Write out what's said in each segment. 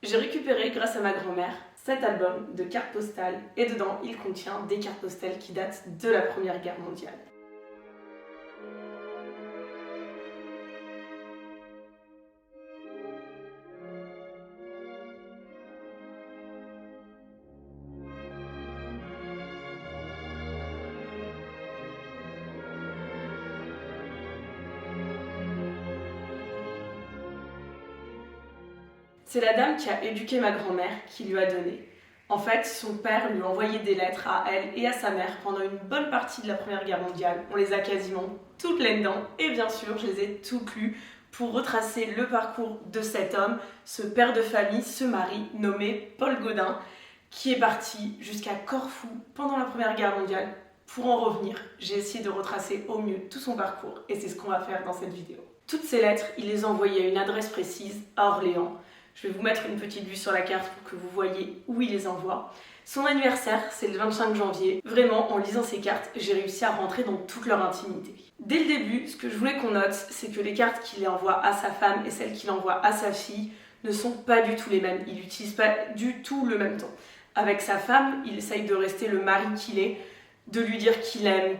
J'ai récupéré, grâce à ma grand-mère, cet album de cartes postales et dedans, il contient des cartes postales qui datent de la Première Guerre mondiale. C'est la dame qui a éduqué ma grand-mère qui lui a donné. En fait, son père lui envoyait des lettres à elle et à sa mère pendant une bonne partie de la Première Guerre mondiale. On les a quasiment toutes là-dedans et bien sûr, je les ai toutes lues pour retracer le parcours de cet homme, ce père de famille, ce mari nommé Paul Gaudin, qui est parti jusqu'à Corfou pendant la Première Guerre mondiale. Pour en revenir, j'ai essayé de retracer au mieux tout son parcours et c'est ce qu'on va faire dans cette vidéo. Toutes ces lettres, il les envoyait à une adresse précise à Orléans. Je vais vous mettre une petite vue sur la carte pour que vous voyez où il les envoie. Son anniversaire, c'est le 25 janvier. Vraiment, en lisant ces cartes, j'ai réussi à rentrer dans toute leur intimité. Dès le début, ce que je voulais qu'on note, c'est que les cartes qu'il envoie à sa femme et celles qu'il envoie à sa fille ne sont pas du tout les mêmes. Il n'utilise pas du tout le même ton. Avec sa femme, il essaye de rester le mari qu'il est, de lui dire qu'il aime,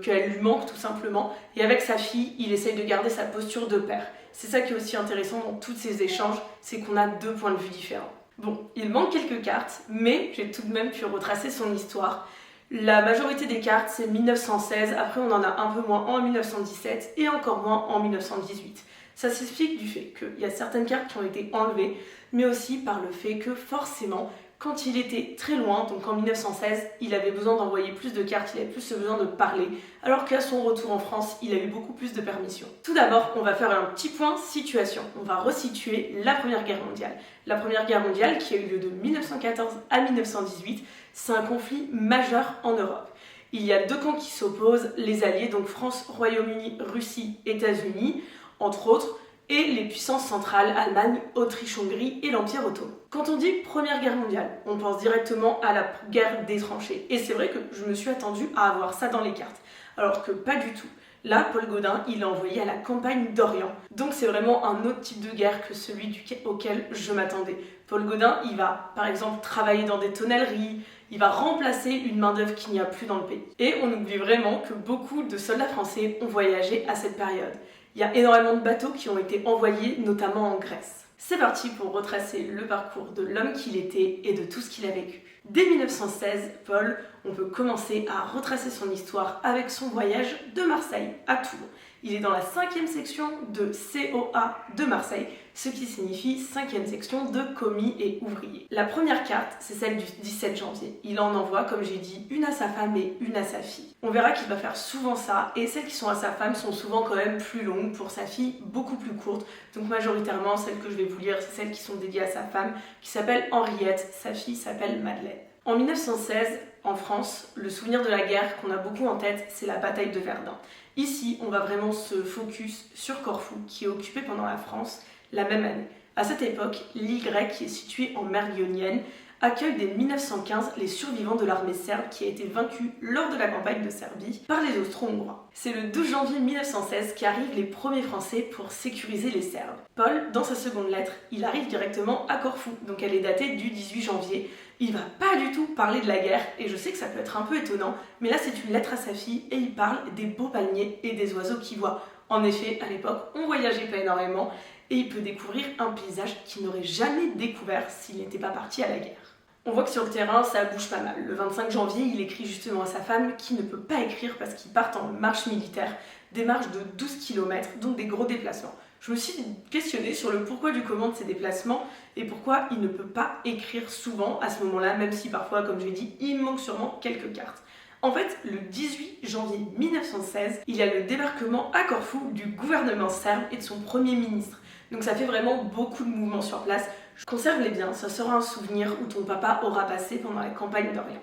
qu'elle lui manque tout simplement. Et avec sa fille, il essaye de garder sa posture de père. C'est ça qui est aussi intéressant dans tous ces échanges, c'est qu'on a deux points de vue différents. Bon, il manque quelques cartes, mais j'ai tout de même pu retracer son histoire. La majorité des cartes, c'est 1916, après on en a un peu moins en 1917 et encore moins en 1918. Ça s'explique du fait qu'il y a certaines cartes qui ont été enlevées, mais aussi par le fait que forcément, quand il était très loin, donc en 1916, il avait besoin d'envoyer plus de cartes, il avait plus besoin de parler, alors qu'à son retour en France, il a eu beaucoup plus de permissions. Tout d'abord, on va faire un petit point situation. On va resituer la Première Guerre mondiale. La Première Guerre mondiale, qui a eu lieu de 1914 à 1918, c'est un conflit majeur en Europe. Il y a deux camps qui s'opposent, les alliés, donc France, Royaume-Uni, Russie, États-Unis, entre autres, et les puissances centrales, Allemagne, Autriche-Hongrie et l'Empire ottoman. Quand on dit Première Guerre mondiale, on pense directement à la guerre des tranchées. Et c'est vrai que je me suis attendue à avoir ça dans les cartes, alors que pas du tout. Là, Paul Gaudin, il est envoyé à la campagne d'Orient. Donc c'est vraiment un autre type de guerre que celui auquel je m'attendais. Paul Gaudin, il va par exemple travailler dans des tonnelleries, il va remplacer une main-d'œuvre qu'il n'y a plus dans le pays. Et on oublie vraiment que beaucoup de soldats français ont voyagé à cette période. Il y a énormément de bateaux qui ont été envoyés, notamment en Grèce. C'est parti pour retracer le parcours de l'homme qu'il était et de tout ce qu'il a vécu. Dès 1916, Paul, on peut commencer à retracer son histoire avec son voyage de Marseille à Toulon. Il est dans la 5e section de COA de Marseille, ce qui signifie 5e section de commis et ouvriers. La première carte, c'est celle du 17 janvier. Il en envoie, comme j'ai dit, une à sa femme et une à sa fille. On verra qu'il va faire souvent ça, et celles qui sont à sa femme sont souvent quand même plus longues, pour sa fille beaucoup plus courtes. Donc majoritairement, celles que je vais vous lire, c'est celles qui sont dédiées à sa femme, qui s'appelle Henriette, sa fille s'appelle Madeleine. En 1916, en France, le souvenir de la guerre qu'on a beaucoup en tête, c'est la bataille de Verdun. Ici, on va vraiment se focus sur Corfou, qui est occupé pendant la France la même année. À cette époque, l'île grecque, qui est située en mer Ionienne, accueille dès 1915 les survivants de l'armée serbe qui a été vaincue lors de la campagne de Serbie par les Austro-Hongrois. C'est le 12 janvier 1916 qu'arrivent les premiers Français pour sécuriser les Serbes. Paul, dans sa seconde lettre, il arrive directement à Corfou, donc elle est datée du 18 janvier. Il va pas du tout parler de la guerre, et je sais que ça peut être un peu étonnant, mais là c'est une lettre à sa fille et il parle des beaux palmiers et des oiseaux qu'il voit. En effet, à l'époque, on voyageait pas énormément et il peut découvrir un paysage qu'il n'aurait jamais découvert s'il n'était pas parti à la guerre. On voit que sur le terrain, ça bouge pas mal. Le 25 janvier, il écrit justement à sa femme qui ne peut pas écrire parce qu'ils partent en marche militaire, des marches de 12 km, donc des gros déplacements. Je me suis questionnée sur le pourquoi du comment de ces déplacements et pourquoi il ne peut pas écrire souvent à ce moment-là, même si parfois, comme je l'ai dit, il manque sûrement quelques cartes. En fait, le 18 janvier 1916, il y a le débarquement à Corfou du gouvernement serbe et de son premier ministre. Donc ça fait vraiment beaucoup de mouvements sur place. Conserve-les bien, ça sera un souvenir où ton papa aura passé pendant la campagne d'Orient.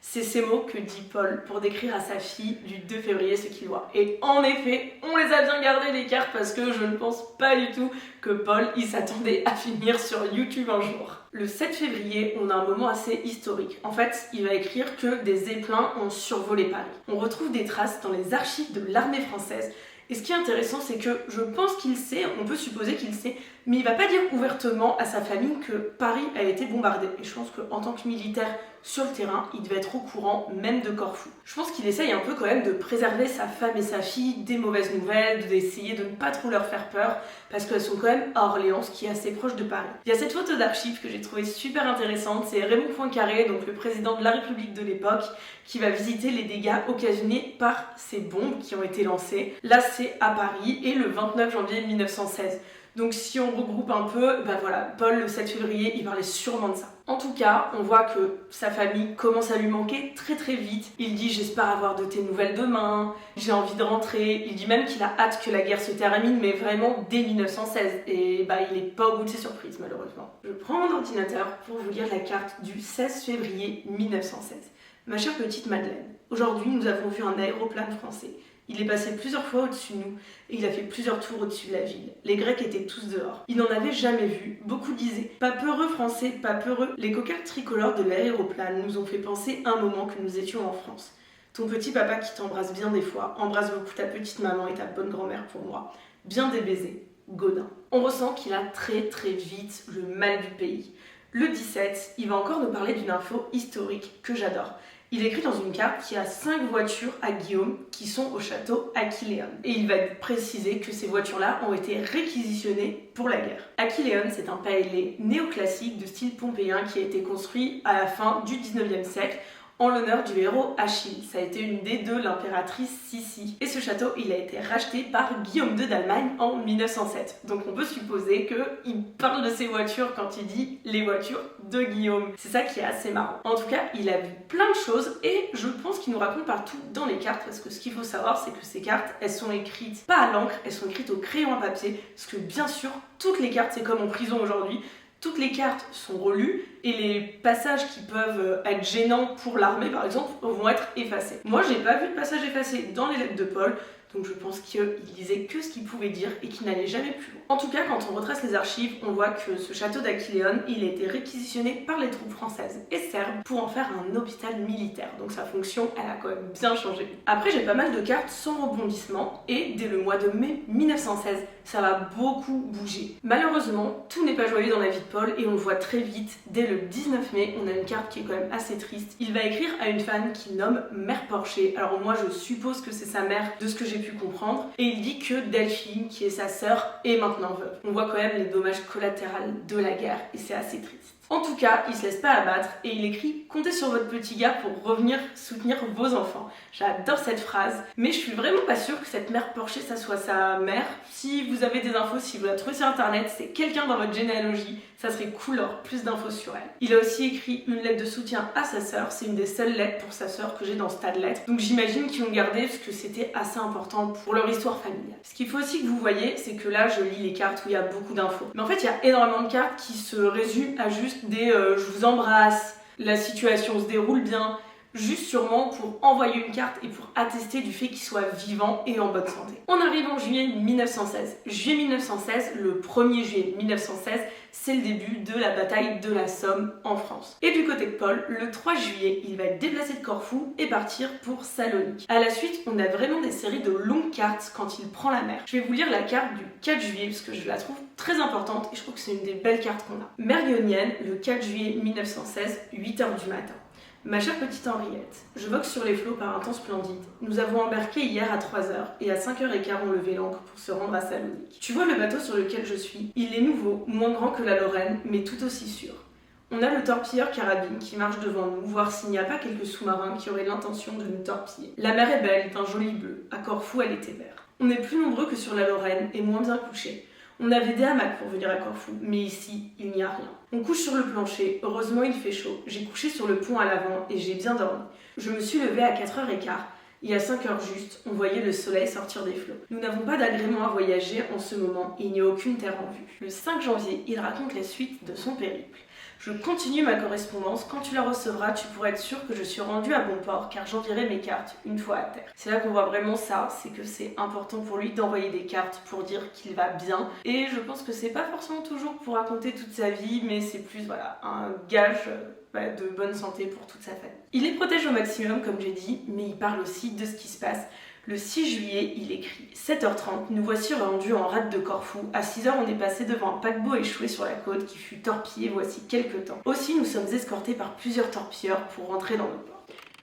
C'est ces mots que dit Paul pour décrire à sa fille du 2 février ce qu'il voit. Et en effet, on les a bien gardées les cartes parce que je ne pense pas du tout que Paul il s'attendait à finir sur YouTube un jour. Le 7 février, on a un moment assez historique. En fait, il va écrire que des zeppelins ont survolé Paris. On retrouve des traces dans les archives de l'armée française. Et ce qui est intéressant, c'est que je pense qu'il sait, on peut supposer qu'il sait, mais il va pas dire ouvertement à sa famille que Paris a été bombardé. Et je pense qu'en tant que militaire sur le terrain, il devait être au courant même de Corfou. Je pense qu'il essaye un peu quand même de préserver sa femme et sa fille des mauvaises nouvelles, d'essayer de ne pas trop leur faire peur, parce qu'elles sont quand même à Orléans, qui est assez proche de Paris. Il y a cette photo d'archives que j'ai trouvée super intéressante, c'est Raymond Poincaré, donc le président de la République de l'époque, qui va visiter les dégâts occasionnés par ces bombes qui ont été lancées. Là, c'est à Paris, et le 29 janvier 1916. Donc si on regroupe un peu, ben voilà, Paul le 7 février, il parlait sûrement de ça. En tout cas, on voit que sa famille commence à lui manquer très très vite. Il dit j'espère avoir de tes nouvelles demain, j'ai envie de rentrer. Il dit même qu'il a hâte que la guerre se termine, mais vraiment dès 1916. Et bah il est pas au bout de ses surprises malheureusement. Je prends mon ordinateur pour vous lire la carte du 16 février 1916. Ma chère petite Madeleine, aujourd'hui nous avons vu un aéroplane français. Il est passé plusieurs fois au-dessus de nous et il a fait plusieurs tours au-dessus de la ville. Les Grecs étaient tous dehors. Ils n'en avaient jamais vu. Beaucoup disaient « Pas peureux français, pas peureux ». Les cocardes tricolores de l'aéroplane nous ont fait penser un moment que nous étions en France. Ton petit papa qui t'embrasse bien des fois, embrasse beaucoup ta petite maman et ta bonne grand-mère pour moi. Bien des baisers. Godin. On ressent qu'il a très très vite le mal du pays. Le 17, il va encore nous parler d'une info historique que j'adore. Il écrit dans une carte qu'il y a 5 voitures à Guillaume qui sont au château Aquileone. Et il va préciser que ces voitures-là ont été réquisitionnées pour la guerre. Aquileone, c'est un palais néoclassique de style pompéien qui a été construit à la fin du 19e siècle en l'honneur du héros Achille. Ça a été une idée de l'impératrice Sissi. Et ce château, il a été racheté par Guillaume II d'Allemagne en 1907. Donc on peut supposer qu'il parle de ses voitures quand il dit les voitures de Guillaume. C'est ça qui est assez marrant. En tout cas, il a vu plein de choses et je pense qu'il nous raconte partout dans les cartes, parce que ce qu'il faut savoir, c'est que ces cartes, elles sont écrites pas à l'encre, elles sont écrites au crayon à papier, parce que bien sûr, toutes les cartes, c'est comme en prison aujourd'hui. Toutes les cartes sont relues et les passages qui peuvent être gênants pour l'armée, par exemple, vont être effacés. Moi, j'ai pas vu de passage effacé dans les lettres de Paul, donc je pense qu'il disait que ce qu'il pouvait dire et qu'il n'allait jamais plus loin. En tout cas, quand on retrace les archives, on voit que ce château d'Aquileone, il a été réquisitionné par les troupes françaises et serbes pour en faire un hôpital militaire. Donc sa fonction, elle a quand même bien changé. Après, j'ai pas mal de cartes sans rebondissement et dès le mois de mai 1916, ça va beaucoup bouger. Malheureusement, tout n'est pas joyeux dans la vie de Paul et on le voit très vite. Dès le 19 mai, on a une carte qui est quand même assez triste. Il va écrire à une femme qu'il nomme Mère Porcher. Alors moi, je suppose que c'est sa mère, de ce que j'ai pu comprendre. Et il dit que Delphine, qui est sa sœur, est maintenant veuve. On voit quand même les dommages collatéraux de la guerre et c'est assez triste. En tout cas, il se laisse pas abattre et il écrit « Comptez sur votre petit gars pour revenir soutenir vos enfants ». J'adore cette phrase, mais je suis vraiment pas sûre que cette mère Porcher, ça soit sa mère. Si vous avez des infos, si vous la trouvez sur internet, c'est quelqu'un dans votre généalogie, ça serait cool d'avoir plus d'infos sur elle. Il a aussi écrit une lettre de soutien à sa sœur, c'est une des seules lettres pour sa sœur que j'ai dans ce tas de lettres. Donc j'imagine qu'ils l'ont gardé parce que c'était assez important pour leur histoire familiale. Ce qu'il faut aussi que vous voyez, c'est que là je lis les cartes où il y a beaucoup d'infos. Mais en fait il y a énormément de cartes qui se résument à juste des je vous embrasse, la situation se déroule bien, juste sûrement pour envoyer une carte et pour attester du fait qu'il soit vivant et en bonne santé. On arrive en juillet 1916. Juillet 1916, le 1er juillet 1916, c'est le début de la bataille de la Somme en France. Et du côté de Paul, le 3 juillet, il va être déplacé de Corfou et partir pour Salonique. À la suite, on a vraiment des séries de longues cartes quand il prend la mer. Je vais vous lire la carte du 4 juillet parce que je la trouve très importante et je trouve que c'est une des belles cartes qu'on a. Merguenienne, le 4 juillet 1916, 8h du matin. Ma chère petite Henriette, je vogue sur les flots par un temps splendide. Nous avons embarqué hier à 3h et à 5h15 on levait l'ancre pour se rendre à Salonique. Tu vois le bateau sur lequel je suis? Il est nouveau, moins grand que la Lorraine, mais tout aussi sûr. On a le torpilleur Carabine qui marche devant nous, voir s'il n'y a pas quelques sous-marins qui auraient l'intention de nous torpiller. La mer est belle, d'un joli bleu. À Corfou, elle était verte. On est plus nombreux que sur la Lorraine et moins bien couchés. On avait des hamacs pour venir à Corfou, mais ici, il n'y a rien. On couche sur le plancher, heureusement il fait chaud. J'ai couché sur le pont à l'avant et j'ai bien dormi. Je me suis levée à 4h15. Et à 5h juste, on voyait le soleil sortir des flots. Nous n'avons pas d'agrément à voyager en ce moment et il n'y a aucune terre en vue. Le 5 janvier, il raconte la suite de son périple. Je continue ma correspondance. Quand tu la recevras, tu pourras être sûr que je suis rendue à bon port car j'enverrai mes cartes une fois à terre. C'est là qu'on voit vraiment ça, c'est que c'est important pour lui d'envoyer des cartes pour dire qu'il va bien. Et je pense que c'est pas forcément toujours pour raconter toute sa vie, mais c'est plus voilà, un gage de bonne santé pour toute sa famille. Il les protège au maximum comme j'ai dit, mais il parle aussi de ce qui se passe Le 6 juillet, il écrit 7h30, nous voici rendus en rade de Corfou. À 6h, on est passé devant un paquebot échoué sur la côte qui fut torpillé voici quelques temps. Aussi, nous sommes escortés par plusieurs torpilleurs pour rentrer dans le port.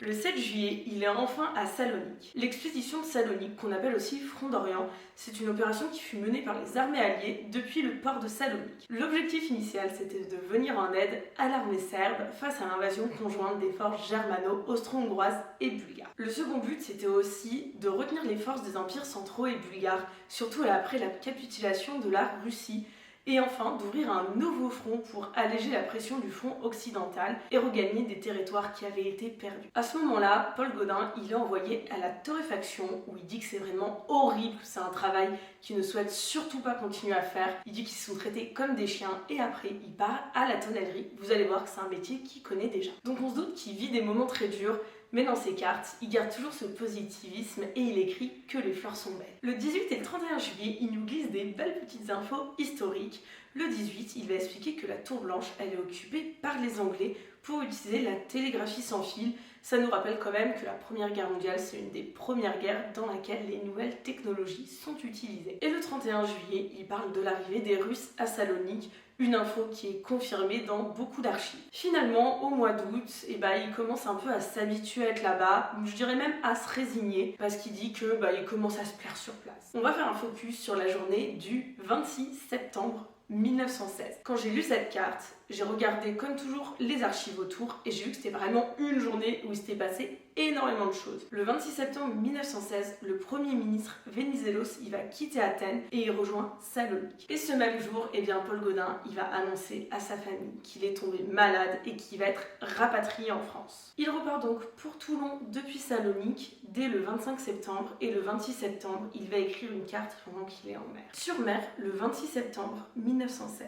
Le 7 juillet, il est enfin à Salonique. L'expédition de Salonique, qu'on appelle aussi Front d'Orient, c'est une opération qui fut menée par les armées alliées depuis le port de Salonique. L'objectif initial, c'était de venir en aide à l'armée serbe face à l'invasion conjointe des forces germano-austro-hongroises et bulgares. Le second but, c'était aussi de retenir les forces des empires centraux et bulgares, surtout après la capitulation de la Russie, et enfin d'ouvrir un nouveau front pour alléger la pression du front occidental et regagner des territoires qui avaient été perdus. À ce moment-là, Paul Gaudin, il est envoyé à la torréfaction où il dit que c'est vraiment horrible, que c'est un travail qu'il ne souhaite surtout pas continuer à faire. Il dit qu'ils sont traités comme des chiens et après il part à la tonnellerie. Vous allez voir que c'est un métier qu'il connaît déjà. Donc on se doute qu'il vit des moments très durs, mais dans ses cartes, il garde toujours ce positivisme et il écrit que les fleurs sont belles. Le 18 et le 31 juillet, il nous glisse des belles petites infos historiques. Le 18, il va expliquer que la Tour Blanche, elle est occupée par les Anglais pour utiliser la télégraphie sans fil. Ça nous rappelle quand même que la Première Guerre mondiale, c'est une des premières guerres dans laquelle les nouvelles technologies sont utilisées. Et le 31 juillet, il parle de l'arrivée des Russes à Salonique, une info qui est confirmée dans beaucoup d'archives. Finalement, au mois d'août, il commence un peu à s'habituer à être là-bas, je dirais même à se résigner, parce qu'il dit que il commence à se plaire sur place. On va faire un focus sur la journée du 26 septembre 1916. Quand j'ai lu cette carte, j'ai regardé comme toujours les archives autour et j'ai vu que c'était vraiment une journée où il s'était passé énormément de choses. Le 26 septembre 1916, le Premier ministre Venizelos, il va quitter Athènes et il rejoint Salonique. Et ce même jour, Paul Gaudin, il va annoncer à sa famille qu'il est tombé malade et qu'il va être rapatrié en France. Il repart donc pour Toulon depuis Salonique dès le 25 septembre et le 26 septembre, il va écrire une carte pendant qu'il est en mer. Sur mer, le 26 septembre 1916.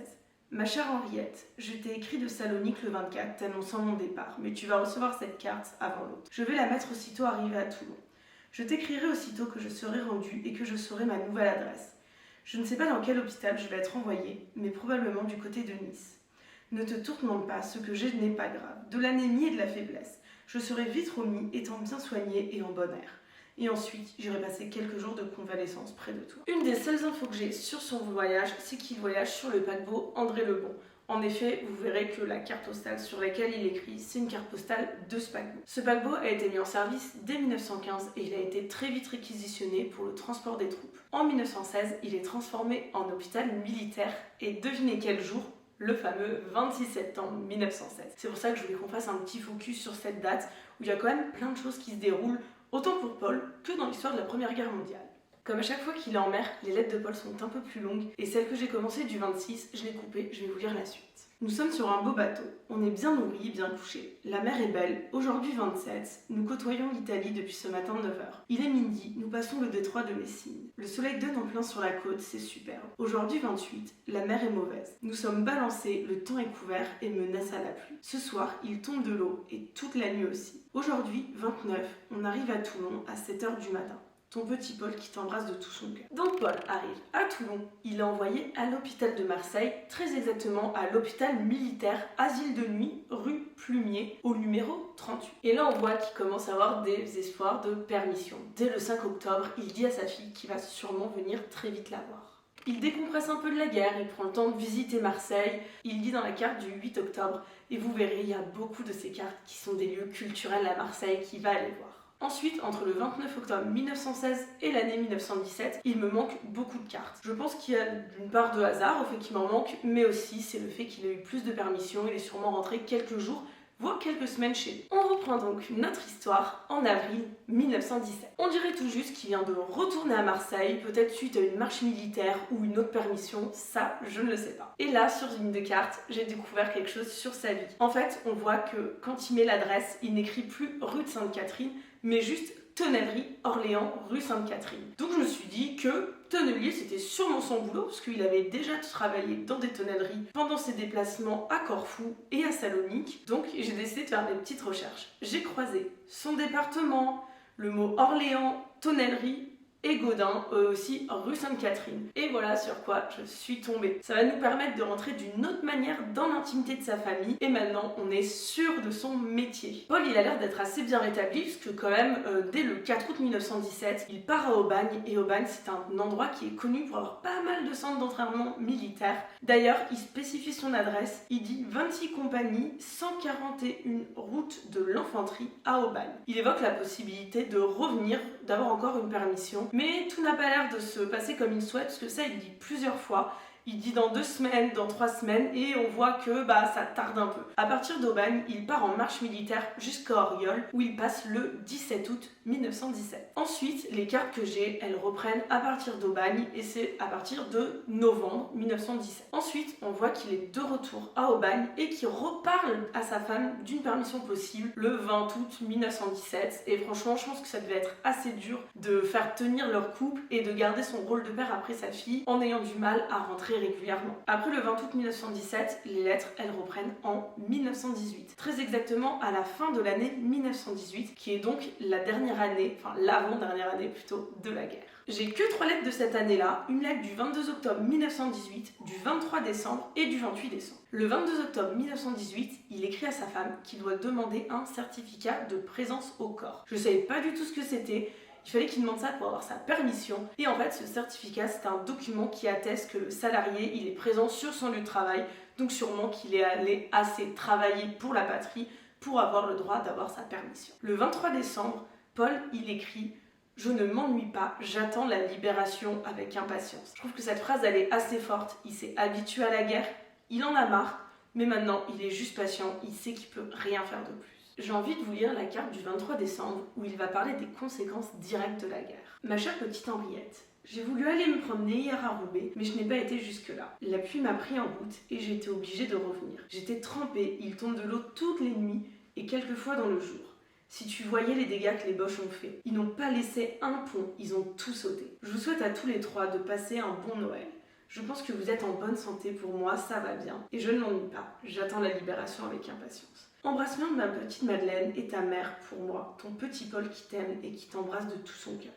Ma chère Henriette, je t'ai écrit de Salonique le 24 t'annonçant mon départ, mais tu vas recevoir cette carte avant l'autre. Je vais la mettre aussitôt arrivée à Toulon. Je t'écrirai aussitôt que je serai rendue et que je saurai ma nouvelle adresse. Je ne sais pas dans quel hôpital je vais être envoyée, mais probablement du côté de Nice. Ne te tourmente pas, ce que j'ai n'est pas grave. De l'anémie et de la faiblesse. Je serai vite remis, étant bien soigné et en bon air. Et ensuite, j'irai passer quelques jours de convalescence près de toi. Une des seules infos que j'ai sur son voyage, c'est qu'il voyage sur le paquebot André Lebon. En effet, vous verrez que la carte postale sur laquelle il écrit, c'est une carte postale de ce paquebot. Ce paquebot a été mis en service dès 1915 et il a été très vite réquisitionné pour le transport des troupes. En 1916, il est transformé en hôpital militaire et devinez quel jour ? Le fameux 26 septembre 1916. C'est pour ça que je voulais qu'on fasse un petit focus sur cette date où il y a quand même plein de choses qui se déroulent autant pour Paul que dans l'histoire de la Première Guerre mondiale. Comme à chaque fois qu'il est en mer, les lettres de Paul sont un peu plus longues et celle que j'ai commencée du 26, je l'ai coupée, je vais vous lire la suite. Nous sommes sur un beau bateau, on est bien nourris, bien couchés. La mer est belle, aujourd'hui 27, nous côtoyons l'Italie depuis ce matin 9h. Il est midi, nous passons le détroit de Messine. Le soleil donne en plein sur la côte, c'est superbe. Aujourd'hui 28, la mer est mauvaise. Nous sommes balancés, le temps est couvert et menace à la pluie. Ce soir, il tombe de l'eau et toute la nuit aussi. Aujourd'hui 29, on arrive à Toulon à 7h du matin. Ton petit Paul qui t'embrasse de tout son cœur. Donc Paul arrive à Toulon. Il est envoyé à l'hôpital de Marseille, très exactement à l'hôpital militaire Asile de nuit, rue Plumier, au numéro 38. Et là on voit qu'il commence à avoir des espoirs de permission. Dès le 5 octobre, il dit à sa fille qu'il va sûrement venir très vite la voir. Il décompresse un peu de la guerre, il prend le temps de visiter Marseille, il dit dans la carte du 8 octobre, et vous verrez, il y a beaucoup de ces cartes qui sont des lieux culturels à Marseille qu'il va aller voir. Ensuite, entre le 29 octobre 1916 et l'année 1917, il me manque beaucoup de cartes. Je pense qu'il y a une part de hasard au fait qu'il m'en manque, mais aussi c'est le fait qu'il a eu plus de permissions, il est sûrement rentré quelques jours, voire quelques semaines chez lui. On reprend donc notre histoire en avril 1917. On dirait tout juste qu'il vient de retourner à Marseille, peut-être suite à une marche militaire ou une autre permission, ça je ne le sais pas. Et là, sur une des cartes, j'ai découvert quelque chose sur sa vie. En fait, on voit que quand il met l'adresse, il n'écrit plus rue de Sainte-Catherine, mais juste tonnellerie Orléans, rue Sainte-Catherine. Donc je me suis dit que tonnelier c'était sûrement son boulot, parce qu'il avait déjà travaillé dans des tonnelleries pendant ses déplacements à Corfou et à Salonique. Donc j'ai décidé de faire des petites recherches. J'ai croisé son département, le mot Orléans, tonnellerie, et Gaudin, eux aussi rue Sainte-Catherine. Et voilà sur quoi je suis tombée. Ça va nous permettre de rentrer d'une autre manière dans l'intimité de sa famille et maintenant on est sûr de son métier. Paul il a l'air d'être assez bien rétabli puisque quand même dès le 4 août 1917 il part à Aubagne et Aubagne c'est un endroit qui est connu pour avoir pas mal de centres d'entraînement militaires. D'ailleurs il spécifie son adresse, il dit 26 compagnies, 141 route de l'infanterie à Aubagne. Il évoque la possibilité de revenir, d'avoir encore une permission, mais tout n'a pas l'air de se passer comme il souhaite parce que ça il dit plusieurs fois. Il dit dans 2 semaines, dans 3 semaines, et on voit que ça tarde un peu. À partir d'Aubagne, il part en marche militaire jusqu'à Auriol, où il passe le 17 août 1917. Ensuite, les cartes que j'ai, elles reprennent à partir d'Aubagne, et c'est à partir de novembre 1917. Ensuite, on voit qu'il est de retour à Aubagne, et qu'il reparle à sa femme d'une permission possible le 20 août 1917. Et franchement, je pense que ça devait être assez dur de faire tenir leur couple, et de garder son rôle de père après sa fille, en ayant du mal à rentrer régulièrement. Après le 20 août 1917, les lettres, elles reprennent en 1918. Très exactement à la fin de l'année 1918, qui est donc la dernière année, enfin l'avant-dernière année plutôt, de la guerre. J'ai que 3 lettres de cette année-là, une lettre du 22 octobre 1918, du 23 décembre et du 28 décembre. Le 22 octobre 1918, il écrit à sa femme qu'il doit demander un certificat de présence au corps. Je savais pas du tout ce que c'était. Il fallait qu'il demande ça pour avoir sa permission. Et en fait, ce certificat, c'est un document qui atteste que le salarié, il est présent sur son lieu de travail. Donc sûrement qu'il est allé assez travailler pour la patrie pour avoir le droit d'avoir sa permission. Le 23 décembre, Paul, il écrit « Je ne m'ennuie pas, j'attends la libération avec impatience ». Je trouve que cette phrase, elle est assez forte. Il s'est habitué à la guerre, il en a marre, mais maintenant, il est juste patient, il sait qu'il peut rien faire de plus. J'ai envie de vous lire la carte du 23 décembre où il va parler des conséquences directes de la guerre. Ma chère petite Henriette, j'ai voulu aller me promener hier à Roubaix, mais je n'ai pas été jusque-là. La pluie m'a pris en route et j'ai été obligée de revenir. J'étais trempée, il tombe de l'eau toutes les nuits et quelquefois dans le jour. Si tu voyais les dégâts que les Boches ont fait, ils n'ont pas laissé un pont, ils ont tout sauté. Je vous souhaite à tous les 3 de passer un bon Noël. Je pense que vous êtes en bonne santé pour moi, ça va bien. Et je ne m'ennuie pas, j'attends la libération avec impatience. Embrasse-moi ma petite Madeleine et ta mère pour moi, ton petit Paul qui t'aime et qui t'embrasse de tout son cœur.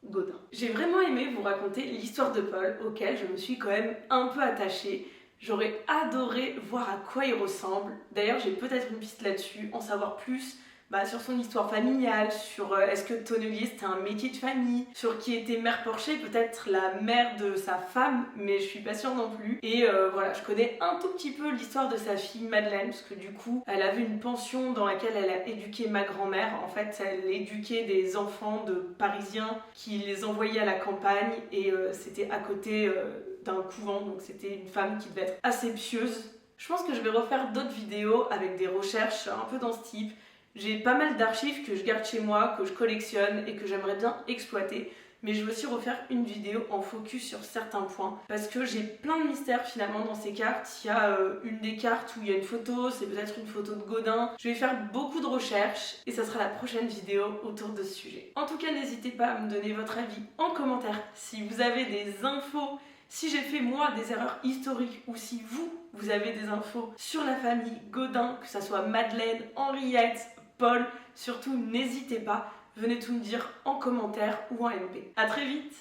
Gaudin. J'ai vraiment aimé vous raconter l'histoire de Paul, auquel je me suis quand même un peu attachée. J'aurais adoré voir à quoi il ressemble. D'ailleurs, j'ai peut-être une piste là-dessus, en savoir plus sur son histoire familiale, sur est-ce que tonnelier c'était un métier de famille, sur qui était mère Porcher, peut-être la mère de sa femme, mais je suis pas sûre non plus. Et voilà, je connais un tout petit peu l'histoire de sa fille Madeleine, parce que du coup, elle avait une pension dans laquelle elle a éduqué ma grand-mère. En fait, elle éduquait des enfants de Parisiens qui les envoyaient à la campagne, et c'était à côté d'un couvent, donc c'était une femme qui devait être assez pieuse. Je pense que je vais refaire d'autres vidéos avec des recherches un peu dans ce type. J'ai pas mal d'archives que je garde chez moi, que je collectionne et que j'aimerais bien exploiter. Mais je vais aussi refaire une vidéo en focus sur certains points. Parce que j'ai plein de mystères finalement dans ces cartes. Il y a une des cartes où il y a une photo, c'est peut-être une photo de Gaudin. Je vais faire beaucoup de recherches et ça sera la prochaine vidéo autour de ce sujet. En tout cas, n'hésitez pas à me donner votre avis en commentaire si vous avez des infos. Si j'ai fait moi des erreurs historiques ou si vous avez des infos sur la famille Gaudin, que ça soit Madeleine, Henriette, Paul, surtout n'hésitez pas, venez tout me dire en commentaire ou en MP. À très vite!